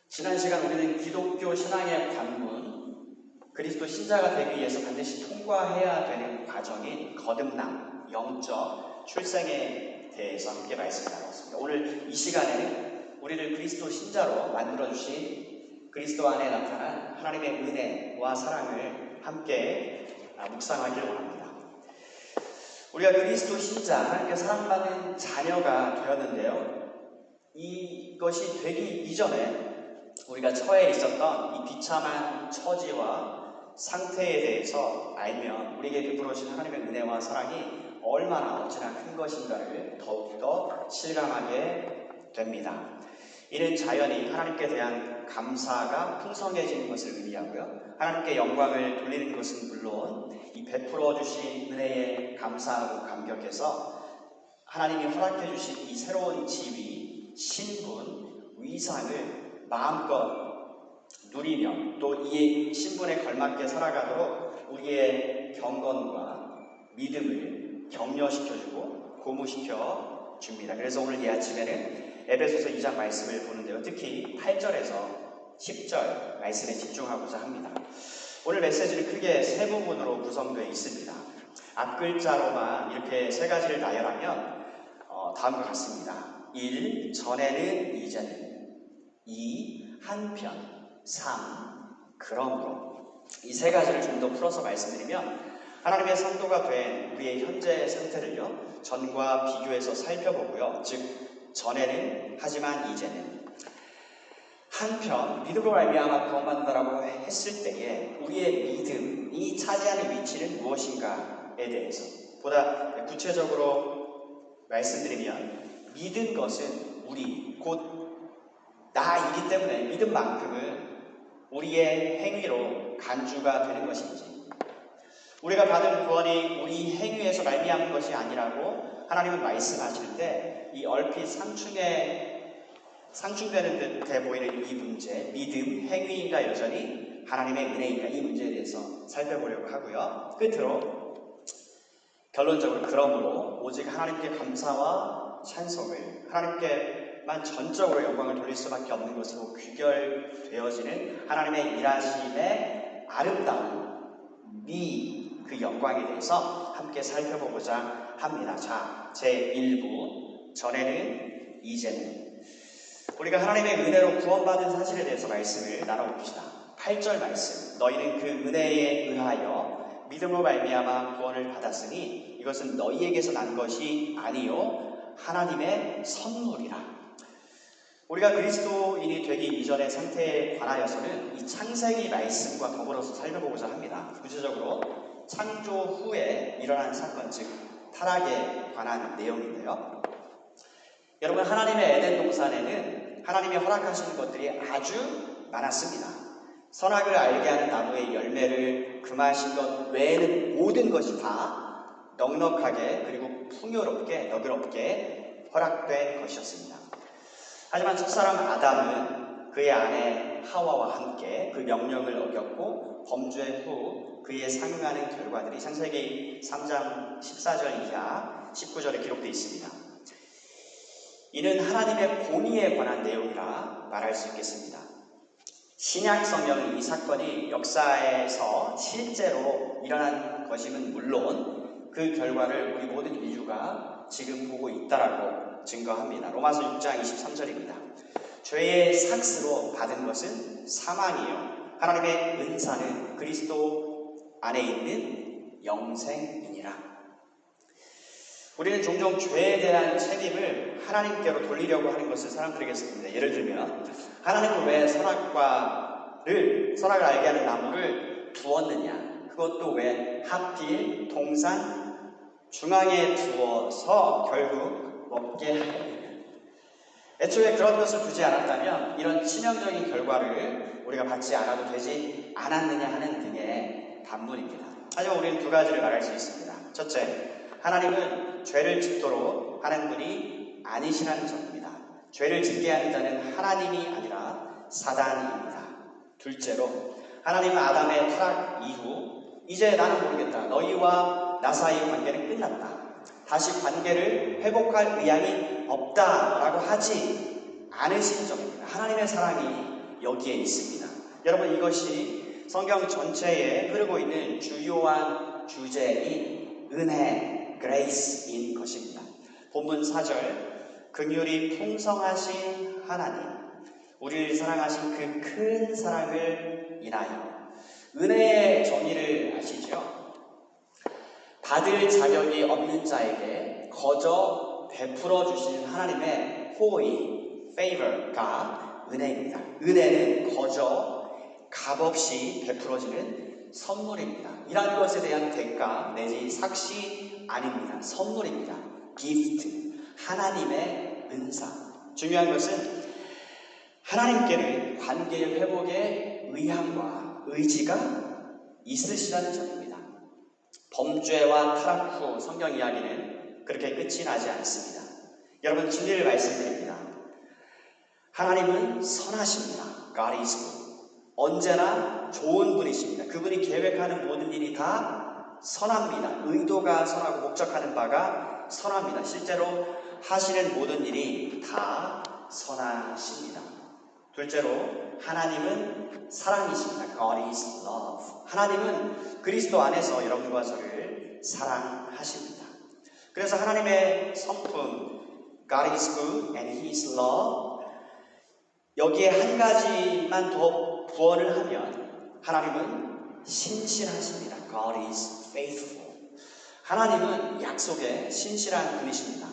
지난 시간 우리는 기독교 신앙의 관문, 그리스도 신자가 되기 위해서 반드시 통과해야 되는 과정인 거듭남, 영적 출생에 대해서 함께 말씀을 나눴습니다. 오늘 이 시간에는 우리를 그리스도 신자로 만들어주신 그리스도 안에 나타난 하나님의 은혜와 사랑을 함께 묵상하기를 원합니다. 우리가 그리스도 신자, 하나님께 사랑받는 자녀가 되었는데요. 이것이 되기 이전에 우리가 처해 있었던 이 비참한 처지와 상태에 대해서 알면 우리에게 베풀어진 하나님의 은혜와 사랑이 얼마나 어찌나 큰 것인가를 더욱더 실감하게 됩니다. 이는 자연히 하나님께 대한 감사가 풍성해지는 것을 의미하고요. 하나님께 영광을 돌리는 것은 물론 이 베풀어 주신 은혜에 감사하고 감격해서 하나님이 허락해 주신 이 새로운 지위, 신분, 위상을 마음껏 누리며 또 이 신분에 걸맞게 살아가도록 우리의 경건과 믿음을 격려시켜주고 고무시켜 줍니다. 그래서 오늘 이 아침에는 에베소서 2장 말씀을 보는데요. 특히 8절에서 10절 말씀에 집중하고자 합니다. 오늘 메시지는 크게 세 부분으로 구성되어 있습니다. 앞글자로만 이렇게 세 가지를 나열하면 다음과 같습니다. 1. 전에는 이제는 2. 한편 3. 그러므로 이 세 가지를 좀 더 풀어서 말씀드리면 하나님의 성도가 된 우리의 현재 상태를요 전과 비교해서 살펴보고요. 즉 전에는 하지만 이제는 한편 믿음으로 말미암아 구원받는다라고 했을 때에 우리의 믿음이 차지하는 위치는 무엇인가에 대해서 보다 구체적으로 말씀드리면 믿은 것은 우리 곧 나이기 때문에 믿음만큼은 우리의 행위로 간주가 되는 것인지 우리가 받은 구원이 우리 행위에서 말미암은 것이 아니라고 하나님은 말씀하시는데 이 얼핏 상충되는 듯해 보이는 이 문제 믿음, 행위인가 여전히 하나님의 은혜인가 이 문제에 대해서 살펴보려고 하고요. 끝으로 결론적으로 그러므로 오직 하나님께 감사와 찬송을 하나님께만 전적으로 영광을 돌릴 수밖에 없는 것으로 귀결되어지는 하나님의 일하심의 아름다움 그 영광에 대해서 함께 살펴보고자 합니다. 자, 제1부 전에는 이제는 우리가 하나님의 은혜로 구원받은 사실에 대해서 말씀을 나눠봅시다. 8절 말씀 너희는 그 은혜에 의하여 믿음으로 말미암아 구원을 받았으니 이것은 너희에게서 난 것이 아니요 하나님의 선물이라. 우리가 그리스도인이 되기 이전의 상태에 관하여서는 이 창세기 말씀과 더불어서 살펴보고자 합니다. 구체적으로 창조 후에 일어난 사건, 즉 타락에 관한 내용인데요. 여러분 하나님의 에덴 동산에는 하나님이 허락하시는 것들이 아주 많았습니다. 선악을 알게 하는 나무의 열매를 금하신 것 외에는 모든 것이 다 넉넉하게 그리고 풍요롭게 너그럽게 허락된 것이었습니다. 하지만 첫사람 아담은 그의 아내 하와와 함께 그 명령을 어겼고 범죄 후 그에 상응하는 결과들이 창세기 3장 14절 이하 19절에 기록되어 있습니다. 이는 하나님의 공의에 관한 내용이라 말할 수 있겠습니다. 신약 성경은 이 사건이 역사에서 실제로 일어난 것임은 물론 그 결과를 우리 모든 인류가 지금 보고 있다라고 증거합니다. 로마서 6장 23절입니다. 죄의 삭스로 받은 것은 사망이요 하나님의 은사는 그리스도 안에 있는 영생이니라. 우리는 종종 죄에 대한 책임을 하나님께로 돌리려고 하는 것을 사람들에게 씁니다. 예를 들면 하나님은 왜 선악을 알게 하는 나무를 두었느냐, 그것도 왜 하필 동산 중앙에 두어서 결국 먹게 하느냐. 애초에 그런 것을 두지 않았다면 이런 치명적인 결과를 우리가 받지 않아도 되지 않았느냐 하는 등의 반문입니다. 하지만 우리는 두 가지를 말할 수 있습니다. 첫째, 하나님은 죄를 짓도록 하는 분이 아니시라는 점입니다. 죄를 짓게 하는 자는 하나님이 아니라 사단입니다. 둘째로, 하나님은 아담의 타락 이후 이제 나는 모르겠다. 너희와 나 사이의 관계는 끝났다. 다시 관계를 회복할 의향이 없다라고 하지 않으신 점입니다. 하나님의 사랑이 여기에 있습니다. 여러분, 이것이 성경 전체에 흐르고 있는 주요한 주제인 은혜, grace인 것입니다. 본문 4절, 긍휼이 풍성하신 하나님, 우리를 사랑하신 그 큰 사랑을 인하여. 은혜의 정의를 아시죠? 받을 자격이 없는 자에게 거저 베풀어 주시는 하나님의 호의, favor가 은혜입니다. 은혜는 거저 값없이 베풀어지는 선물입니다. 이런 것에 대한 대가 내지 삭시 아닙니다. 선물입니다. gift, 하나님의 은사. 중요한 것은 하나님께는 관계의 회복에 의향과 의지가 있으시다는 점입니다. 범죄와 타락 후 성경 이야기는 그렇게 끝이 나지 않습니다. 여러분, 진리를 말씀드립니다. 하나님은 선하십니다. God is good. 언제나 좋은 분이십니다. 그분이 계획하는 모든 일이 다 선합니다. 의도가 선하고 목적하는 바가 선합니다. 실제로 하시는 모든 일이 다 선하십니다. 둘째로, 하나님은 사랑이십니다. God is love. 하나님은 그리스도 안에서 여러분과 저를 사랑하십니다. 그래서 하나님의 성품 God is good and He is love, 여기에 한 가지만 더 부언을 하면 하나님은 신실하십니다. God is faithful. 하나님은 약속에 신실한 분이십니다.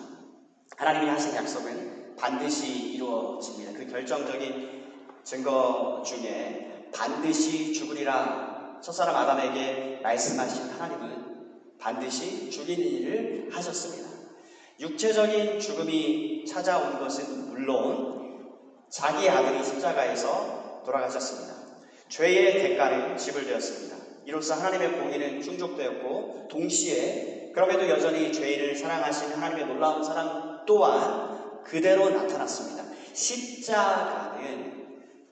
하나님이 하신 약속은 반드시 이루어집니다. 그 결정적인 증거 중에 반드시 죽으리라 첫사람 아담에게 말씀하신 하나님은 반드시 죽이는 일을 하셨습니다. 육체적인 죽음이 찾아온 것은 물론 자기 아들이 십자가에서 돌아가셨습니다. 죄의 대가는 지불되었습니다. 이로써 하나님의 공의는 충족되었고, 동시에 그럼에도 여전히 죄인을 사랑하신 하나님의 놀라운 사랑 또한 그대로 나타났습니다. 십자가는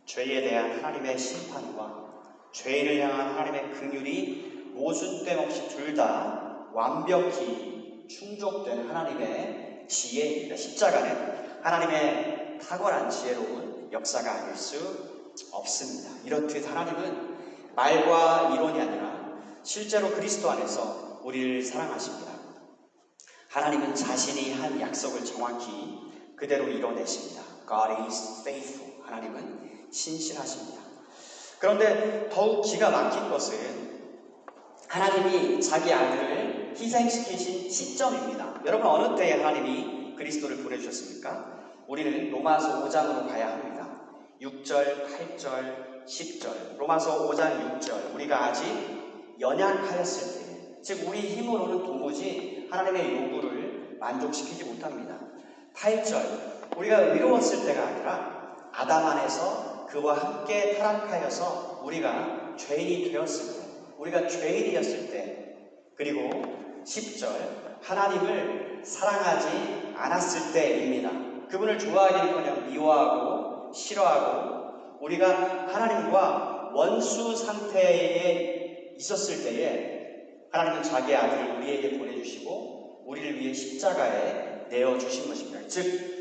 죄에 대한 하나님의 심판과 죄인을 향한 하나님의 긍휼이 모순됨 없이 둘 다 완벽히 충족된 하나님의 지혜입니다. 십자가는 하나님의 탁월한 지혜로운 역사가 아닐 수 없습니다. 이렇듯 하나님은 말과 이론이 아니라 실제로 그리스도 안에서 우리를 사랑하십니다. 하나님은 자신이 한 약속을 정확히 그대로 이뤄내십니다. God is faithful. 하나님은 신실하십니다. 그런데 더욱 기가 막힌 것은 하나님이 자기 아들을 희생시키신 시점입니다. 여러분, 어느 때에 하나님이 그리스도를 보내주셨습니까? 우리는 로마서 5장으로 가야 합니다. 6절, 8절, 10절. 로마서 5장 6절. 우리가 아직 연약하였을 때, 즉 우리 힘으로는 도무지 하나님의 요구를 만족시키지 못합니다. 8절. 우리가 의로웠을 때가 아니라 아담 안에서 그와 함께 타락하여서 우리가 죄인이 되었을 때, 우리가 죄인이었을 때, 그리고 10절. 하나님을 사랑하지 않았을 때입니다. 그분을 좋아하기는커녕 미워하고 싫어하고 우리가 하나님과 원수 상태에 있었을 때에 하나님은 자기 아들을 우리에게 보내주시고 우리를 위해 십자가에 내어주신 것입니다. 즉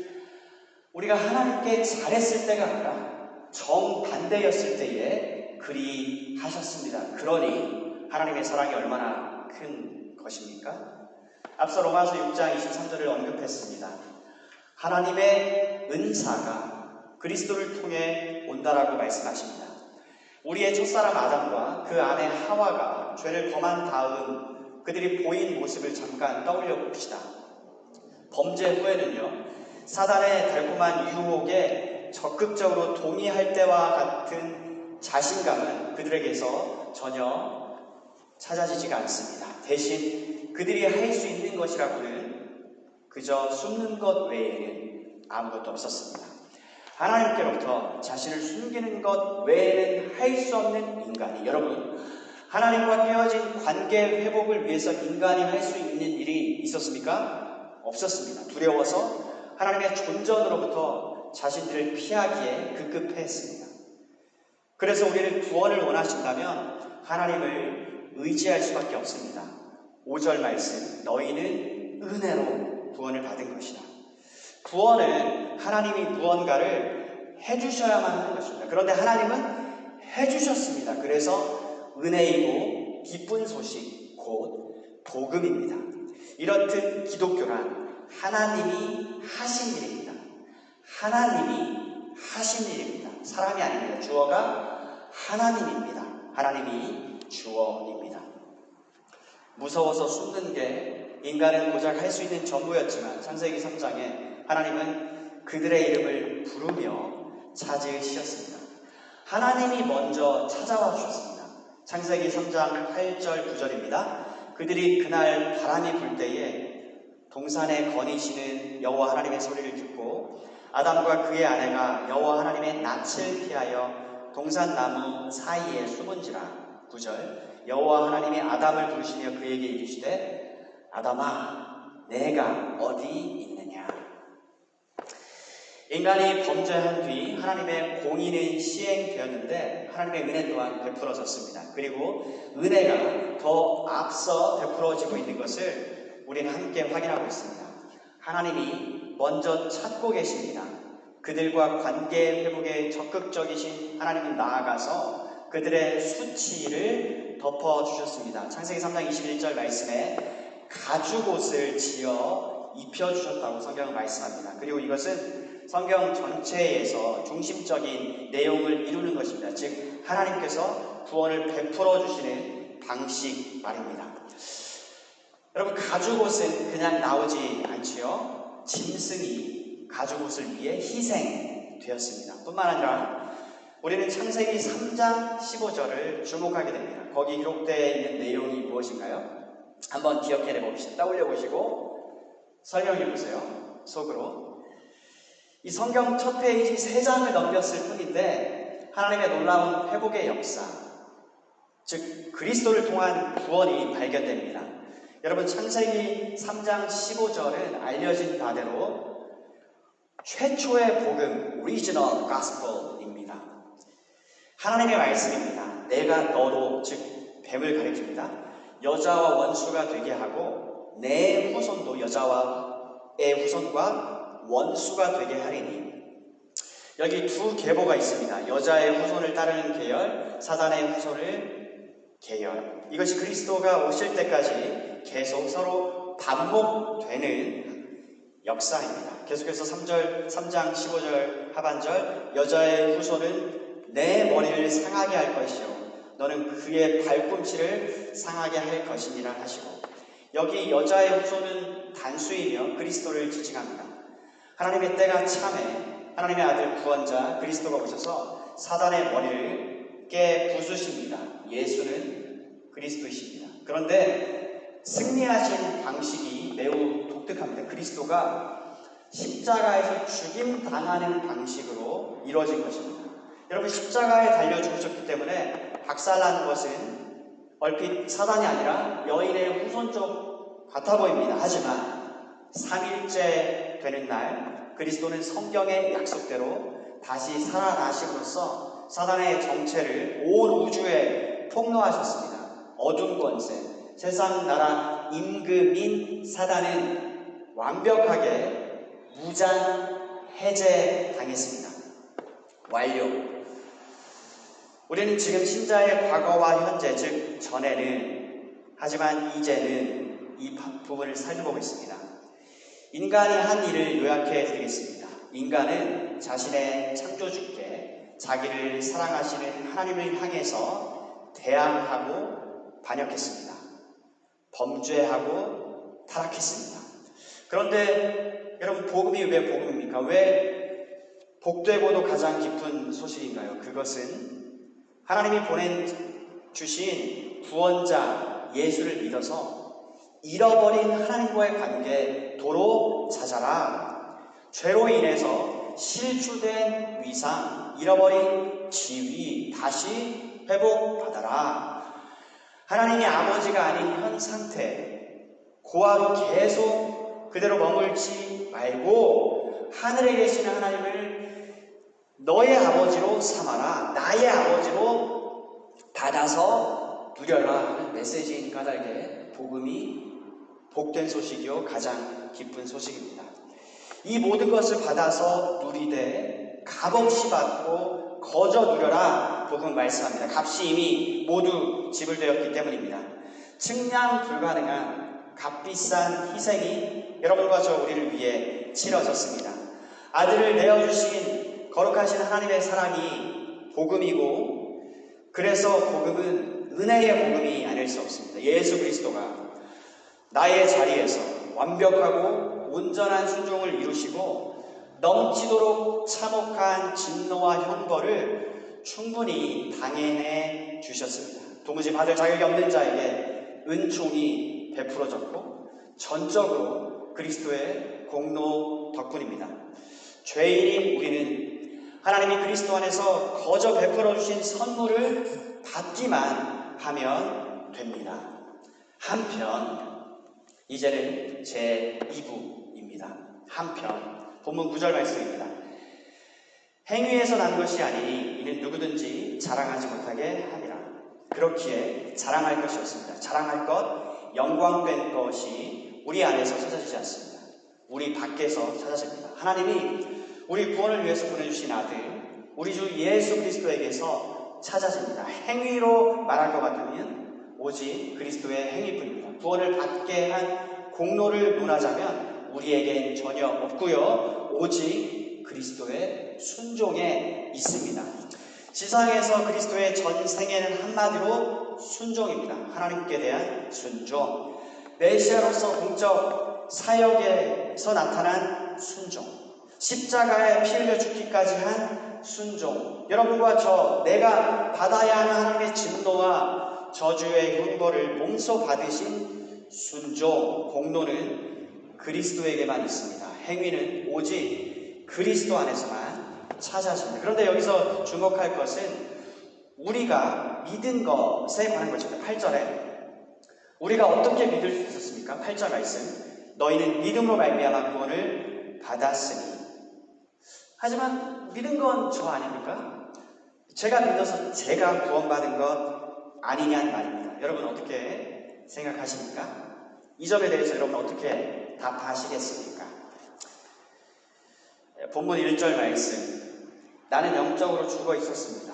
우리가 하나님께 잘했을 때가 아니라 정반대였을 때에 그리하셨습니다. 그러니 하나님의 사랑이 얼마나 큰 것입니까? 앞서 로마서 6장 23절을 언급했습니다. 하나님의 은사가 그리스도를 통해 온다라고 말씀하십니다. 우리의 첫사람 아담과 그 아내 하와가 죄를 범한 다음 그들이 보인 모습을 잠깐 떠올려 봅시다. 범죄 후에는요, 사단의 달콤한 유혹에 적극적으로 동의할 때와 같은 자신감은 그들에게서 전혀 찾아지지가 않습니다. 대신 그들이 할 수 있는 것이라고는 그저 숨는 것 외에는 아무것도 없었습니다. 하나님께로부터 자신을 숨기는 것 외에는 할 수 없는 인간이, 여러분, 하나님과 깨어진 관계 회복을 위해서 인간이 할 수 있는 일이 있었습니까? 없었습니다. 두려워서 하나님의 존전으로부터 자신들을 피하기에 급급했습니다. 그래서 우리를 구원을 원하신다면 하나님을 의지할 수밖에 없습니다. 5절 말씀, 너희는 은혜로 구원을 받은 것이다. 구원은 하나님이 무언가를 해주셔야만 하는 것입니다. 그런데 하나님은 해주셨습니다. 그래서 은혜이고 기쁜 소식, 곧 복음입니다. 이렇듯 기독교란 하나님이 하신 일입니다. 하나님이 하신 일입니다. 사람이 아닙니다. 주어가 하나님입니다. 하나님이 주어입니다. 무서워서 숨는 게 인간은 고작 할 수 있는 전부였지만 창세기 3장에 하나님은 그들의 이름을 부르며 찾으셨습니다. 하나님이 먼저 찾아와 주셨습니다. 창세기 3장 8절 9절입니다. 그들이 그날 바람이 불 때에 동산에 거니시는 여호와 하나님의 소리를 듣고 아담과 그의 아내가 여호와 하나님의 낯을 피하여 동산 나무 사이에 숨은지라. 9절 여호와 하나님이 아담을 부르시며 그에게 이르시되 아담아 내가 어디 있느냐. 인간이 범죄한 뒤 하나님의 공의는 시행되었는데 하나님의 은혜 또한 베풀어졌습니다. 그리고 은혜가 더 앞서 베풀어지고 있는 것을 우리는 함께 확인하고 있습니다. 하나님이 먼저 찾고 계십니다. 그들과 관계 회복에 적극적이신 하나님은 나아가서 그들의 수치를 덮어주셨습니다. 창세기 3장 21절 말씀에 가죽옷을 지어 입혀주셨다고 성경은 말씀합니다. 그리고 이것은 성경 전체에서 중심적인 내용을 이루는 것입니다. 즉 하나님께서 구원을 베풀어 주시는 방식 말입니다. 여러분, 가죽옷은 그냥 나오지 않지요. 짐승이 가죽옷을 위해 희생되었습니다. 뿐만 아니라 우리는 창세기 3장 15절을 주목하게 됩니다. 거기 기록되어 있는 내용이 무엇인가요? 한번 기억해 봅시다. 떠올려 보시고 설명해 보세요. 속으로. 이 성경 첫 페이지 3장을 넘겼을 뿐인데 하나님의 놀라운 회복의 역사, 즉 그리스도를 통한 구원이 발견됩니다. 여러분, 창세기 3장 15절은 알려진 바대로 최초의 복음, 오리지널 가스펠입니다. 하나님의 말씀입니다. 내가 너로, 즉 뱀을 가리킵니다. 여자와 원수가 되게 하고 내 후손도 여자와의 후손과 원수가 되게 하리니. 여기 두 계보가 있습니다. 여자의 후손을 따르는 계열, 사단의 후손을 계열. 이것이 그리스도가 오실 때까지 계속 서로 반복되는 역사입니다. 계속해서 3장 15절 하반절, 여자의 후손은 내 머리를 상하게 할 것이요 너는 그의 발꿈치를 상하게 할 것이니라 하시고, 여기 여자의 후손은 단수이며 그리스도를 지칭합니다. 하나님의 때가 참에 하나님의 아들 구원자 그리스도가 오셔서 사단의 머리를 부수십니다. 예수는 그리스도이십니다. 그런데 승리하신 방식이 매우 독특합니다. 그리스도가 십자가에서 죽임당하는 방식으로 이루어진 것입니다. 여러분, 십자가에 달려 죽으셨기 때문에 박살난 것은 얼핏 사단이 아니라 여인의 후손쪽 같아 보입니다. 하지만 3일째 되는 날 그리스도는 성경의 약속대로 다시 살아나심으로써 사단의 정체를 온 우주에 폭로하셨습니다. 어둠 권세, 세상 나라 임금인 사단은 완벽하게 무장 해제당했습니다. 완료. 우리는 지금 신자의 과거와 현재, 즉 전에는, 하지만 이제는 이 부분을 살펴보고 있습니다. 인간이 한 일을 요약해 드리겠습니다. 인간은 자신의 창조주께 자기를 사랑하시는 하나님을 향해서 대항하고 반역했습니다. 범죄하고 타락했습니다. 그런데 여러분, 복음이 왜 복음입니까? 왜 복되고도 가장 기쁜 소식인가요? 그것은 하나님이 보내주신 구원자 예수를 믿어서 잃어버린 하나님과의 관계 도로 찾아라. 죄로 인해서 실추된 위상, 잃어버린 지위 다시 회복받아라. 하나님이 아버지가 아닌 현 상태, 고아로 계속 그대로 머물지 말고 하늘에 계시는 하나님을 너의 아버지로 삼아라. 나의 아버지로 받아서 누려라 하는 메시지인 까닭에 복음이 복된 소식이요 가장 기쁜 소식입니다. 이 모든 것을 받아서 누리되 값없이 받고 거저 누려라 복음은 말씀합니다. 값이 이미 모두 지불되었기 때문입니다. 측량 불가능한 값비싼 희생이 여러분과 저 우리를 위해 치러졌습니다. 아들을 내어주신 거룩하신 하나님의 사랑이 복음이고, 그래서 복음은 은혜의 복음이 아닐 수 없습니다. 예수 그리스도가 나의 자리에서 완벽하고 온전한 순종을 이루시고 넘치도록 참혹한 진노와 형벌을 충분히 당해내 주셨습니다. 도무지 받을 자격이 없는 자에게 은총이 베풀어졌고 전적으로 그리스도의 공로 덕분입니다. 죄인인 우리는 하나님이 그리스도 안에서 거저 베풀어 주신 선물을 받기만 하면 됩니다. 한편 이제는 제2부입니다. 한편 본문 9절 말씀입니다. 행위에서 난 것이 아니니 이는 누구든지 자랑하지 못하게 함이라. 그렇기에 자랑할 것이 없습니다. 자랑할 것, 영광된 것이 우리 안에서 찾아지지 않습니다. 우리 밖에서 찾아집니다. 하나님이 우리 구원을 위해서 보내주신 아들, 우리 주 예수 그리스도에게서 찾아집니다. 행위로 말할 것 같으면 오직 그리스도의 행위뿐입니다. 구원을 받게 한 공로를 논하자면 우리에겐 전혀 없고요. 오직 그리스도의 순종에 있습니다. 지상에서 그리스도의 전생에는 한마디로 순종입니다. 하나님께 대한 순종. 메시아로서 공적 사역에서 나타난 순종. 십자가에 피 흘려 죽기까지 한 순종. 여러분과 저, 내가 받아야 하는 하나님의 진노와 저주의 형벌을 몸소 받으신 순종, 공로는 그리스도에게만 있습니다. 행위는 오직 그리스도 안에서만 찾아집니다. 그런데 여기서 주목할 것은 우리가 믿은 것에 관한 것입니다. 8절에 우리가 어떻게 믿을 수 있었습니까? 8절 말씀, 너희는 믿음으로 말미암아 구원을 받았으니. 하지만 믿은 건 저 아닙니까? 제가 믿어서 제가 구원받은 것 아니냐는 말입니다. 여러분 어떻게 생각하십니까? 이 점에 대해서 여러분 어떻게 답하시겠습니까? 본문 1절 말씀, 나는 영적으로 죽어 있었습니다.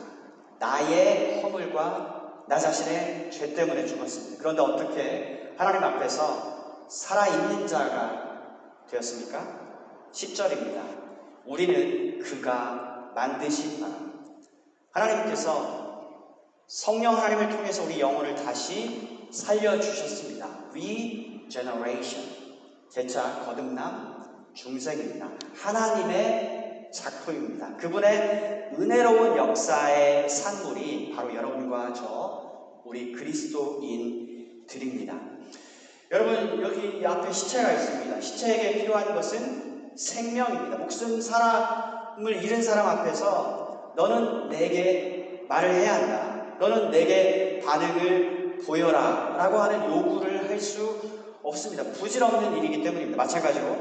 나의 허물과 나 자신의 죄 때문에 죽었습니다. 그런데 어떻게 하나님 앞에서 살아있는 자가 되었습니까? 10절입니다. 우리는 그가 만드신 바라. 하나님께서 성령 하나님을 통해서 우리 영혼을 다시 살려주셨습니다. Regeneration. 재차 거듭남 중생입니다. 하나님의 작품입니다. 그분의 은혜로운 역사의 산물이 바로 여러분과 저 우리 그리스도인들입니다. 여러분 여기 앞에 시체가 있습니다. 시체에게 필요한 것은 생명입니다. 목숨 사람을 잃은 사람 앞에서 너는 내게 말을 해야 한다. 너는 내게 반응을 보여라 라고 하는 요구를 할 수 없습니다. 부질없는 일이기 때문입니다. 마찬가지로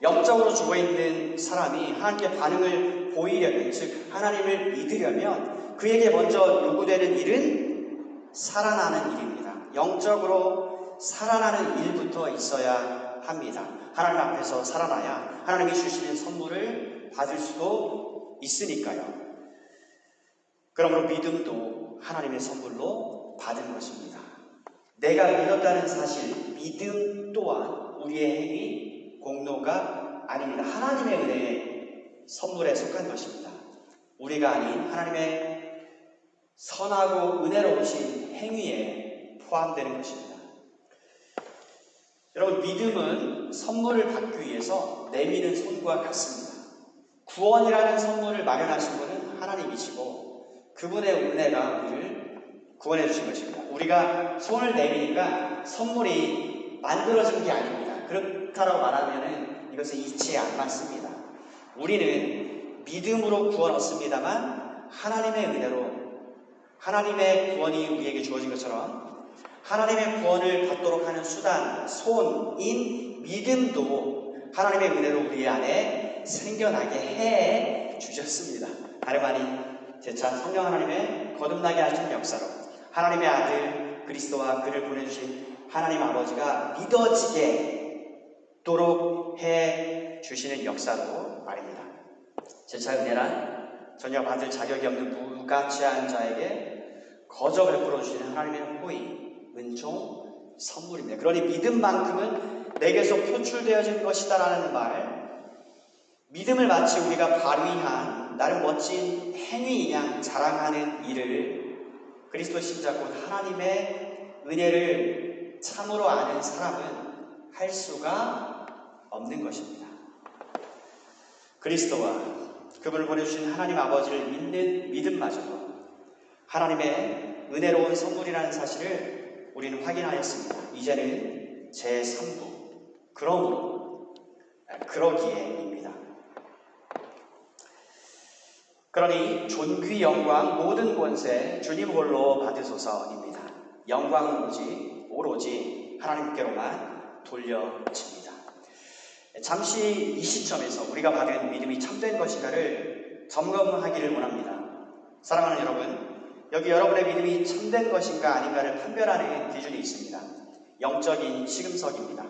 영적으로 죽어있는 사람이 하나님께 반응을 보이려면, 즉 하나님을 믿으려면 그에게 먼저 요구되는 일은 살아나는 일입니다. 영적으로 살아나는 일부터 있어야 합니다. 하나님 앞에서 살아나야 하나님이 주시는 선물을 받을 수도 있으니까요. 그러므로 믿음도 하나님의 선물로 받은 것입니다. 내가 믿었다는 사실, 믿음 또한 우리의 행위, 공로가 아닙니다. 하나님의 은혜의 선물에 속한 것입니다. 우리가 아닌 하나님의 선하고 은혜로우신 행위에 포함되는 것입니다. 여러분, 믿음은 선물을 받기 위해서 내미는 손과 같습니다. 구원이라는 선물을 마련하신 분은 하나님이시고 그분의 은혜가 우리를 구원해 주신 것입니다. 우리가 손을 내미니까 선물이 만들어진 게 아닙니다. 그렇다고 말하면 이것은 이치에 안 맞습니다. 우리는 믿음으로 구원 얻습니다만 하나님의 은혜로 하나님의 구원이 우리에게 주어진 것처럼 하나님의 구원을 받도록 하는 수단, 손인 믿음도 하나님의 은혜로 우리 안에 생겨나게 해 주셨습니다. 다름 아닌 재차 성령 하나님의 거듭나게 하시는 역사로 하나님의 아들 그리스도와 그를 보내주신 하나님 아버지가 믿어지게 도록 해 주시는 역사로 말입니다. 재차 은혜란 전혀 받을 자격이 없는 무가치한 자에게 거저 베풀어 주시는 하나님의 호의, 은총, 선물입니다. 그러니 믿음만큼은 내게서 표출되어진 것이다라는 말, 믿음을 마치 우리가 발휘한 나름 멋진 행위이냐 자랑하는 일을 그리스도 신자 곧 하나님의 은혜를 참으로 아는 사람은 할 수가 없는 것입니다. 그리스도와 그분을 보내주신 하나님 아버지를 믿는 믿음마저도 하나님의 은혜로운 선물이라는 사실을 우리는 확인하였습니다. 이제는 제3부 그러므로 그러기에입니다. 그러니 존귀 영광 모든 권세 주님 홀로 받으소서입니다. 영광은 오로지 하나님께로만 돌려집니다. 잠시 이 시점에서 우리가 받은 믿음이 참된 것인가를 점검하기를 원합니다. 사랑하는 여러분, 여기 여러분의 믿음이 참된 것인가 아닌가를 판별하는 기준이 있습니다. 영적인 시금석입니다.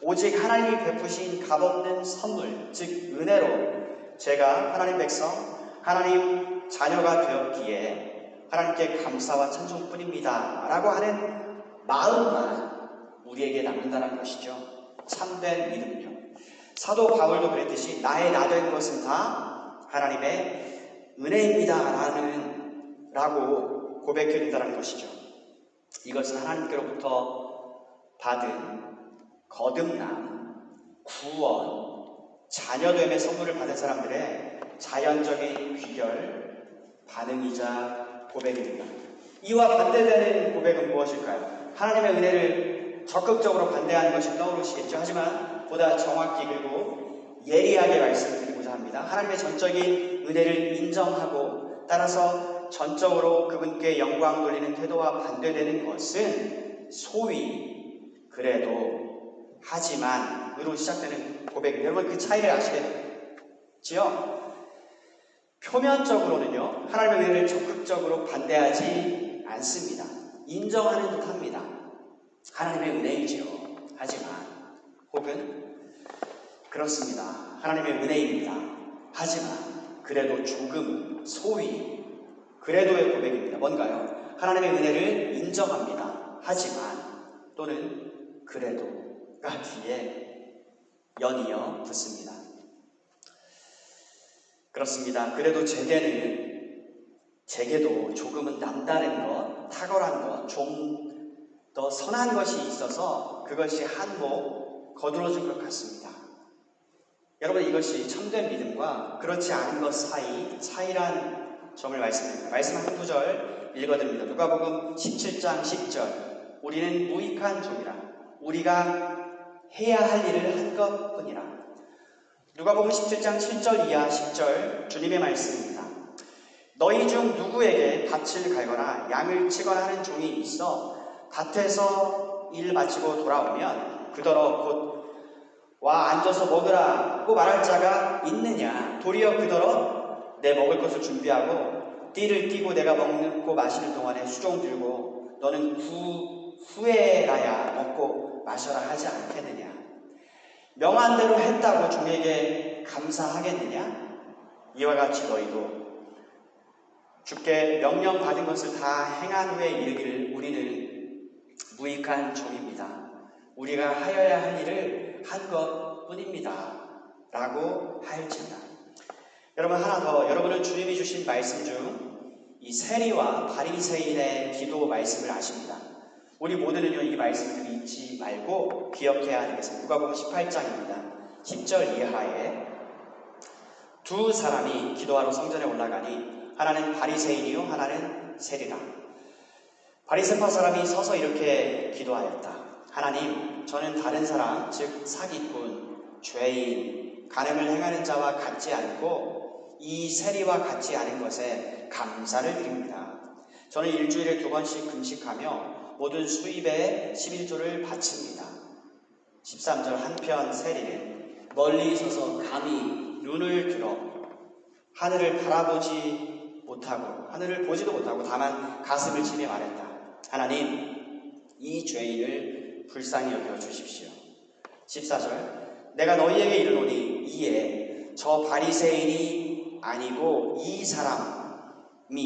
오직 하나님이 베푸신 값없는 선물, 즉 은혜로 제가 하나님 백성, 하나님 자녀가 되었기에 하나님께 감사와 찬송뿐입니다 라고 하는 마음만 우리에게 남는다는 것이죠. 참된 믿음은요. 사도 바울도 그랬듯이 나의 나 된 것은 다 하나님의 은혜입니다 라고 고백해준다는 것이죠. 이것은 하나님께로부터 받은 거듭남, 구원, 자녀됨의 선물을 받은 사람들의 자연적인 귀결, 반응이자 고백입니다. 이와 반대되는 고백은 무엇일까요? 하나님의 은혜를 적극적으로 반대하는 것이 떠오르시겠죠. 하지만 보다 정확히 그리고 예리하게 말씀드리고자 합니다. 하나님의 전적인 은혜를 인정하고 따라서 전적으로 그분께 영광 돌리는 태도와 반대되는 것은 소위 그래도 하지만으로 시작되는 고백입니다. 여러분 그 차이를 아시겠지요? 표면적으로는요 하나님의 은혜를 적극적으로 반대하지 않습니다. 인정하는 듯 합니다. 하나님의 은혜이지요. 하지만 혹은 그렇습니다. 하나님의 은혜입니다. 하지만 그래도 조금 소위 그래도의 고백입니다. 뭔가요? 하나님의 은혜를 인정합니다. 하지만 또는 그래도가 뒤에 연이어 붙습니다. 그렇습니다. 그래도 제게도 조금은 남다른 것, 탁월한 것, 좀 더 선한 것이 있어서 그것이 한몫 거두어진 것 같습니다. 여러분 이것이 참된 믿음과 그렇지 않은 것 사이 차이란 점을 말씀드립니다. 말씀 한 구절 읽어드립니다. 누가복음 17장 10절 우리는 무익한 종이라 우리가 해야 할 일을 한 것뿐이라. 누가복음 17장 7절 이하 10절 주님의 말씀입니다. 너희 중 누구에게 밭을 갈거나 양을 치거나 하는 종이 있어 밭에서 일 마치고 돌아오면 그더러 곧 와 앉아서 먹으라고 말할 자가 있느냐? 도리어 그더러 내 먹을 것을 준비하고 띠를 띠고 내가 먹고 마시는 동안에 수종 들고 너는 후회라야 먹고 마셔라 하지 않겠느냐? 명한 대로 했다고 종에게 감사하겠느냐? 이와 같이 너희도 주께 명령받은 것을 다 행한 후에 이르기를 우리는 무익한 종입니다. 우리가 하여야 할 일을 한 것뿐입니다. 라고 하였습니다. 여러분 하나 더, 여러분은 주님이 주신 말씀 중 이 세리와 바리새인의 기도 말씀을 아십니다. 우리 모두는요 이 말씀을 잊지 말고 기억해야 되겠습니다. 누가복음 18장입니다. 10절 이하에 두 사람이 기도하러 성전에 올라가니 하나는 바리새인이요 하나는 세리라. 바리새파 사람이 서서 이렇게 기도하였다. 하나님, 저는 다른 사람, 즉 사기꾼, 죄인, 간음을 행하는 자와 같지 않고 이 세리와 같지 않은 것에 감사를 드립니다. 저는 일주일에 2번씩 금식하며 모든 수입의 11조를 바칩니다. 13절 한편 세리는 멀리 서서 감히 눈을 들어 하늘을 바라보지 못하고 하늘을 보지도 못하고 다만 가슴을 치며 말했다. 하나님, 이 죄인을 불쌍히 여겨 주십시오. 14절 내가 너희에게 이르노니 이에 저 바리새인이 아니고 이 사람이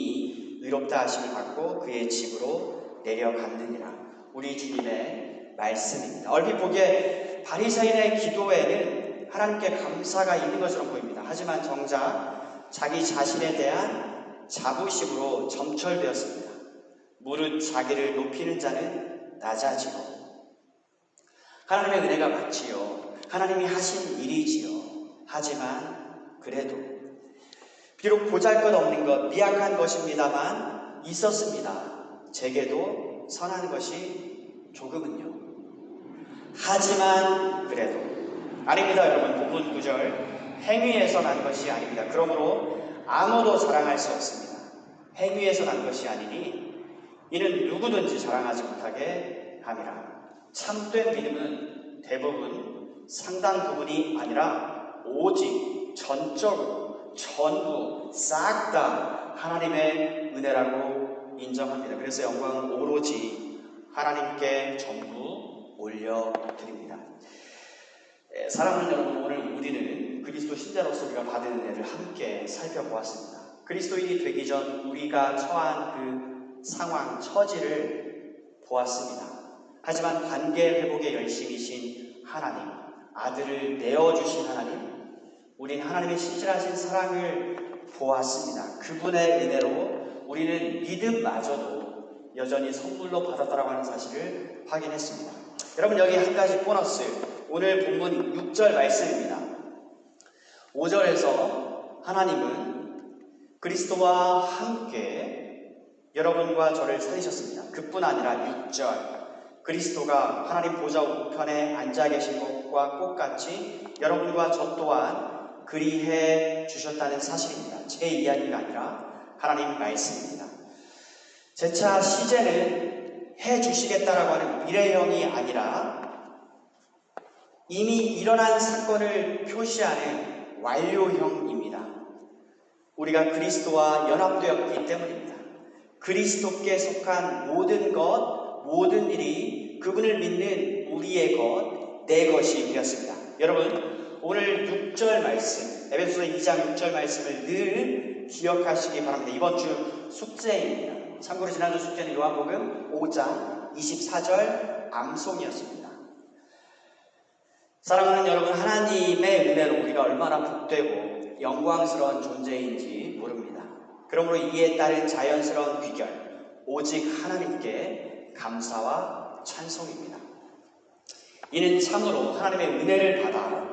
의롭다 하심을 받고 그의 집으로 내려갔느니라. 우리 주님의 말씀입니다. 얼핏 보기에 바리새인의 기도에는 하나님께 감사가 있는 것으로 보입니다. 하지만 정작 자기 자신에 대한 자부심으로 점철되었습니다. 무릇 자기를 높이는 자는 낮아지고 하나님의 은혜가 맞지요. 하나님이 하신 일이지요. 하지만 그래도 비록 보잘것없는 것, 미약한 것입니다만 있었습니다. 제게도 선한 것이 조금은요. 하지만 그래도 아닙니다. 여러분, 본문 9절 행위에서 난 것이 아닙니다. 그러므로 아무도 자랑할 수 없습니다. 행위에서 난 것이 아니니 이는 누구든지 자랑하지 못하게 함이라. 참된 믿음은 대부분 상당 부분이 아니라 오직 전적으로 전부 싹 다 하나님의 은혜라고 인정합니다. 그래서 영광은 오로지 하나님께 전부 올려드립니다. 사랑하는 여러분, 오늘 우리는 그리스도 신자로서 우리가 받은 은혜를 함께 살펴보았습니다. 그리스도인이 되기 전 우리가 처한 그 상황, 처지를 보았습니다. 하지만 관계 회복에 열심이신 하나님, 아들을 내어주신 하나님, 우린 하나님의 신실하신 사랑을 보았습니다. 그분의 은혜로 우리는 믿음마저도 여전히 선물로 받았다라고 하는 사실을 확인했습니다. 여러분, 여기 한 가지 보너스, 오늘 본문 6절 말씀입니다. 5절에서 하나님은 그리스도와 함께 여러분과 저를 살리셨습니다. 그뿐 아니라 6절 그리스도가 하나님 보좌 우편에 앉아 계신 것과 똑같이 여러분과 저 또한 그리해 주셨다는 사실입니다. 제 이야기가 아니라 하나님 말씀입니다. 재차 시제는 해 주시겠다라고 하는 미래형이 아니라 이미 일어난 사건을 표시하는 완료형입니다. 우리가 그리스도와 연합되었기 때문입니다. 그리스도께 속한 모든 것, 모든 일이 그분을 믿는 우리의 것, 내 것이 되었습니다. 여러분, 오늘 6절 말씀, 에베소서 2장 6절 말씀을 늘 기억하시기 바랍니다. 이번 주 숙제입니다. 참고로 지난주 숙제는 요한복음 5장 24절 암송이었습니다. 사랑하는 여러분, 하나님의 은혜로 우리가 얼마나 복되고 영광스러운 존재인지 모릅니다. 그러므로 이에 따른 자연스러운 귀결, 오직 하나님께 감사와 찬송입니다. 이는 참으로 하나님의 은혜를 받아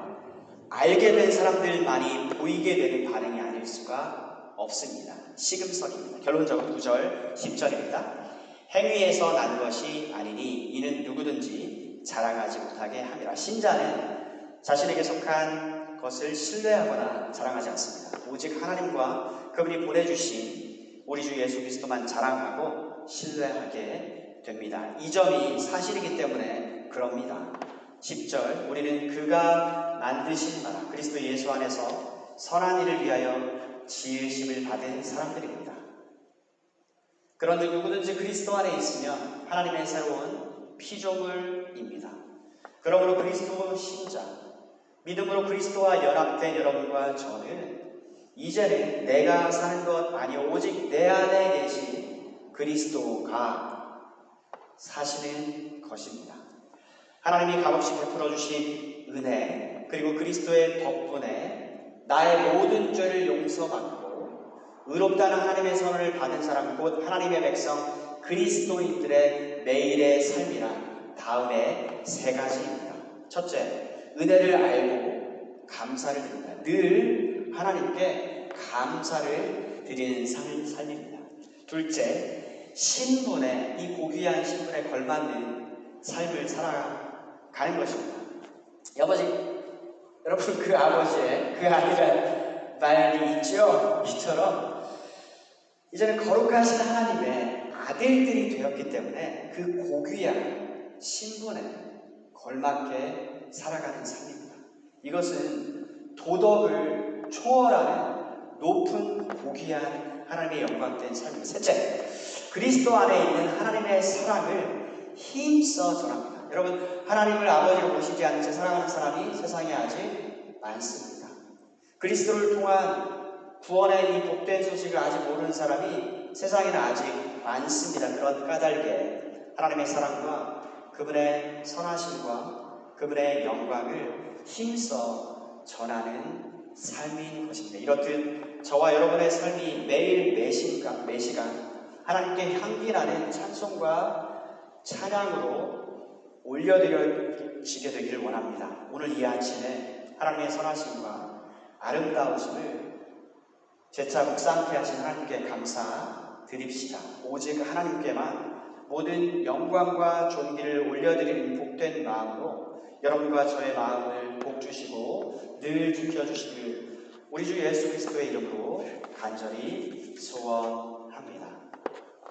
알게 된 사람들만이 보이게 되는 반응이 아닐 수가 없습니다. 시금석입니다. 결론적으로 9절 10절입니다. 행위에서 난 것이 아니니 이는 누구든지 자랑하지 못하게 함이라. 신자는 자신에게 속한 것을 신뢰하거나 자랑하지 않습니다. 오직 하나님과 그분이 보내주신 우리 주 예수 그리스도만 자랑하고 신뢰하게 됩니다. 이 점이 사실이기 때문에 그럽니다. 10절 우리는 그가 만드신 나라 그리스도 예수 안에서 선한 일을 위하여 지으심을 받은 사람들입니다. 그런데 누구든지 그리스도 안에 있으면 하나님의 새로운 피조물입니다. 그러므로 그리스도 신자, 믿음으로 그리스도와 연합된 여러분과 저는 이제는 내가 사는 것 아니요 오직 내 안에 계신 그리스도가 사시는 것입니다. 하나님이 값없이 베풀어 주신 은혜 그리고 그리스도의 덕분에 나의 모든 죄를 용서받고 의롭다는 하나님의 선언을 받은 사람 곧 하나님의 백성 그리스도인들의 매일의 삶이란 다음에 세 가지입니다. 첫째, 은혜를 알고 감사를 드립니다. 늘 하나님께 감사를 드리는 삶입니다. 둘째, 신분에 이 고귀한 신분에 걸맞는 삶을 살아가는 것입니다. 여러분 그 아버지의 그 아들이라는 말이 있죠? 이처럼 이제는 거룩하신 하나님의 아들들이 되었기 때문에 그 고귀한 신분에 걸맞게 살아가는 삶입니다. 이것은 도덕을 초월하는 높은 고귀한 하나님의 영광된 삶입니다. 셋째, 그리스도 안에 있는 하나님의 사랑을 힘써 전합니다. 여러분, 하나님을 아버지로 모시지 않는 채 사랑하는 사람이 세상에 아직 많습니다. 그리스도를 통한 구원의 이 복된 소식을 아직 모르는 사람이 세상에는 아직 많습니다. 그런 까닭에 하나님의 사랑과 그분의 선하심과 그분의 영광을 힘써 전하는 삶인 것입니다. 이렇듯 저와 여러분의 삶이 매일 매시간 하나님께 향기나는 찬송과 찬양으로 올려드려지게 되기를 원합니다. 오늘 이 아침에 하나님의 선하심과 아름다우심을 재차 묵상케 하신 하나님께 감사드립시다. 오직 하나님께만 모든 영광과 존귀를 올려드리는 복된 마음으로 여러분과 저의 마음을 복주시고 늘 지켜주시길 우리 주 예수 그리스도의 이름으로 간절히 소원합니다.